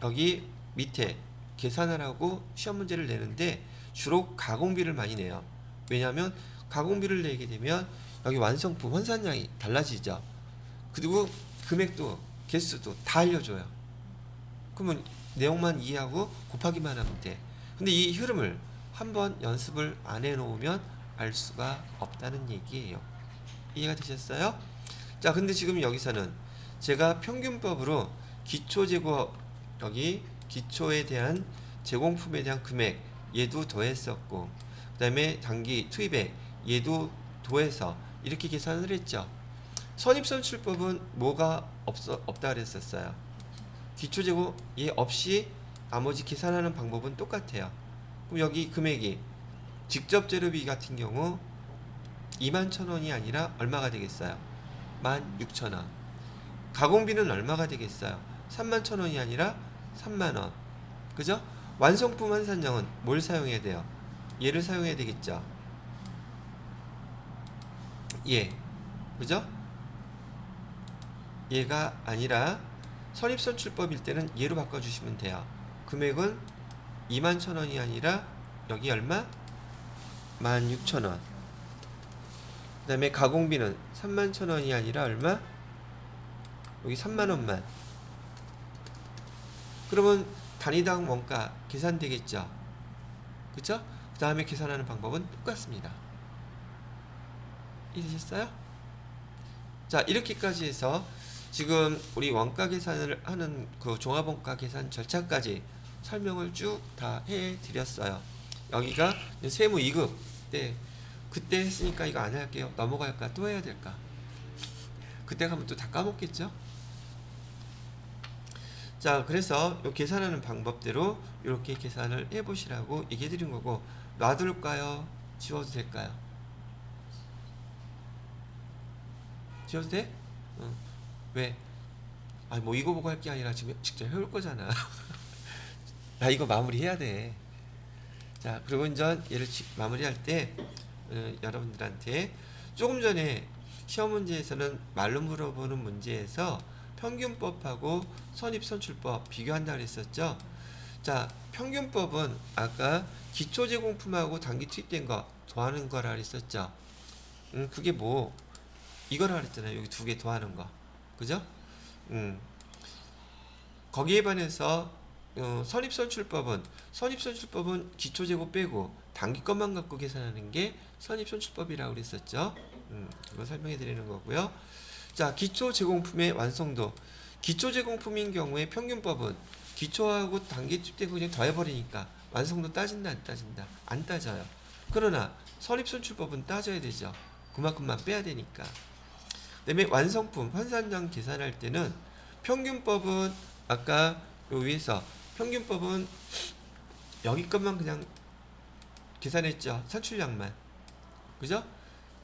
여기 밑에 계산하라고 시험 문제를 내는데 주로 가공비를 많이 내요. 왜냐하면 가공비를 내게 되면 여기 완성품 환산량이 달라지죠. 그리고 금액도 개수도 다 알려줘요. 그러면 내용만 이해하고 곱하기만 하면 돼. 근데 이 흐름을 한번 연습을 안 해놓으면 알 수가 없다는 얘기예요. 이해가 되셨어요? 자, 근데 지금 여기서는 제가 평균법으로 기초재고 여기 기초에 대한 제공품에 대한 금액 얘도 더했었고 그 다음에 단기 투입액 얘도 더해서 이렇게 계산을 했죠. 선입선출법은 뭐가 없다 그랬었어요? 기초재고 얘 없이 나머지 계산하는 방법은 똑같아요. 그럼 여기 금액이 직접 재료비 같은 경우 21,000원이 아니라 얼마가 되겠어요? 16,000원. 가공비는 얼마가 되겠어요? 31,000원이 아니라 30,000원. 그죠? 완성품 환산량은 뭘 사용해야 돼요? 얘를 사용해야 되겠죠? 얘. 그죠? 얘가 아니라 선입선출법일 때는 얘로 바꿔주시면 돼요. 금액은 21,000원이 아니라 여기 얼마? 16,000원. 그 다음에 가공비는 31,000원이 아니라 얼마? 여기 3만원만. 그러면 단위당 원가 계산되겠죠? 그쵸? 그 다음에 계산하는 방법은 똑같습니다. 이해되셨어요? 자, 이렇게까지 해서 지금 우리 원가 계산을 하는 그 종합원가 계산 절차까지 설명을 쭉 다 해드렸어요. 여기가 세무 2급 때 그때 했으니까 이거 안 할게요. 넘어갈까? 또 해야 될까? 그때 가면 또 다 까먹겠죠? 자, 그래서 요 계산하는 방법대로 이렇게 계산을 해보시라고 얘기해 드린 거고, 놔둘까요? 지워도 될까요? 지워도 돼? 왜? 아, 뭐 이거 보고 할 게 아니라 지금 직접 해올 거잖아. 나 이거 마무리 해야 돼. 자, 그리고 이제 얘를 마무리할 때 여러분들한테 조금 전에 시험 문제에서는 말로 물어보는 문제에서 평균법하고 선입선출법 비교한다 그랬었죠. 자, 평균법은 아까 기초제공품하고 단기 투입된 거 더하는 거라 그랬었죠. 그게 뭐 이거라 그랬잖아요. 여기 두 개 더하는 거. 그죠? 거기에 반해서 선입선출법은 기초재고 빼고 단기 것만 갖고 계산하는 게 선입선출법이라고 그랬었죠. 이거 설명해 드리는 거고요. 자, 기초제공품의 완성도. 기초제공품인 경우에 평균법은 기초하고 단기 투입되고 그냥 더해버리니까 완성도 따진다 안 따진다? 안 따져요. 그러나 선입선출법은 따져야 되죠. 그만큼만 빼야 되니까. 그다음에 완성품 환산량 계산할 때는 평균법은 아까 요 위에서 평균법은 여기 것만 그냥 계산했죠. 산출량만. 그죠?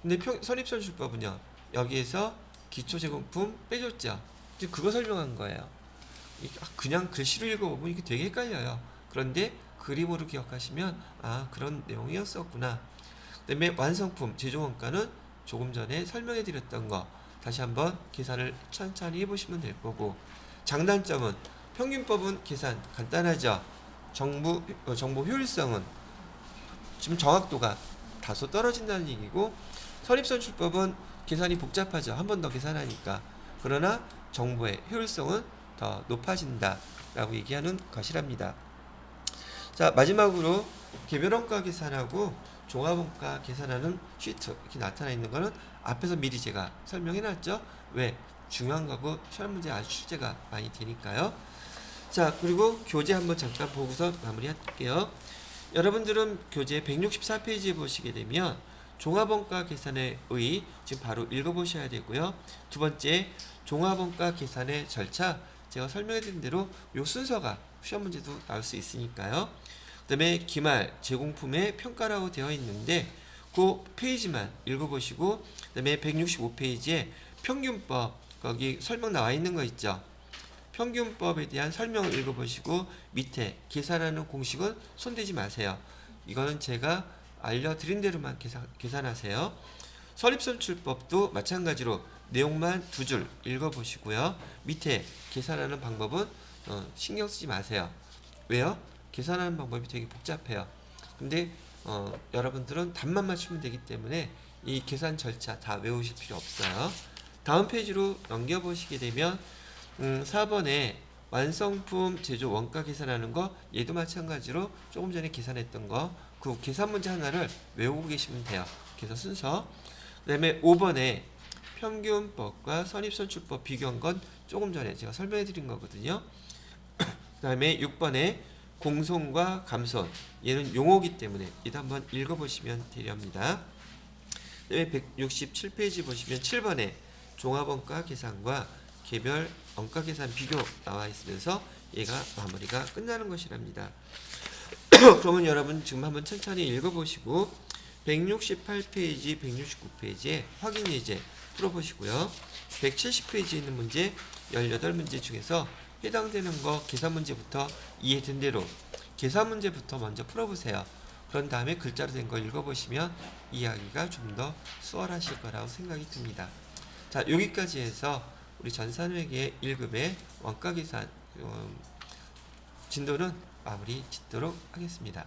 근데 선입선출법은요. 여기에서 기초제공품 빼줬죠. 이제 그거 설명한 거예요. 그냥 글씨로 읽어보면 이게 되게 헷갈려요. 그런데 그림으로 기억하시면 아, 그런 내용이었었구나. 그 다음에 완성품 제조원가는 조금 전에 설명해 드렸던 거 다시 한번 계산을 천천히 해보시면 될 거고, 장단점은 평균법은 계산 간단하죠. 정보 효율성은 지금 정확도가 다소 떨어진다는 얘기고, 선입선출법은 계산이 복잡하죠. 한 번 더 계산하니까. 그러나 정보의 효율성은 더 높아진다 라고 얘기하는 것이랍니다. 자, 마지막으로 개별원가 계산하고 종합원가 계산하는 시트 이렇게 나타나 있는 거는 앞에서 미리 제가 설명해 놨죠. 왜? 중요한 거고 시험 문제 아주 출제가 많이 되니까요. 자, 그리고 교재 한번 잠깐 보고서 마무리할게요. 여러분들은 교재 164페이지에 보시게 되면 종합원가 계산의 의 지금 바로 읽어보셔야 되고요. 두 번째, 종합원가 계산의 절차 제가 설명해 드린 대로 요 순서가 시험 문제도 나올 수 있으니까요. 그 다음에 기말 제공품의 평가라고 되어 있는데 그 페이지만 읽어보시고, 그 다음에 165페이지에 평균법 거기 설명 나와 있는 거 있죠. 평균법에 대한 설명을 읽어보시고 밑에 계산하는 공식은 손대지 마세요. 이거는 제가 알려드린 대로만 계산하세요. 선입선출법도 마찬가지로 내용만 두 줄 읽어보시고요. 밑에 계산하는 방법은 신경 쓰지 마세요. 왜요? 계산하는 방법이 되게 복잡해요. 근데 여러분들은 답만 맞추면 되기 때문에 이 계산 절차 다 외우실 필요 없어요. 다음 페이지로 넘겨보시게 되면 4번에 완성품 제조 원가 계산하는 거 얘도 마찬가지로 조금 전에 계산했던 거 그 계산 문제 하나를 외우고 계시면 돼요. 그래서 순서. 그 다음에 5번에 평균법과 선입선출법 비교한 건 조금 전에 제가 설명해 드린 거거든요. 그 다음에 6번에 공손과 감손, 얘는 용어기 때문에 얘도 한번 읽어보시면 되렵니다. 그 다음에 167페이지 보시면 7번에 종합원가 계산과 개별 원가 계산 비교 나와 있으면서 얘가 마무리가 끝나는 것이랍니다. 그러면 여러분 지금 한번 천천히 읽어보시고 168페이지, 169페이지에 확인 예제 풀어보시고요. 170페이지에 있는 문제 18문제 중에서 해당되는 거 계산 문제부터 이해된 대로 계산 문제부터 먼저 풀어보세요. 그런 다음에 글자로 된 거 읽어보시면 이해하기가 좀 더 수월하실 거라고 생각이 듭니다. 자, 여기까지 해서 우리 전산회계 1급의 원가 계산 진도는 마무리 짓도록 하겠습니다.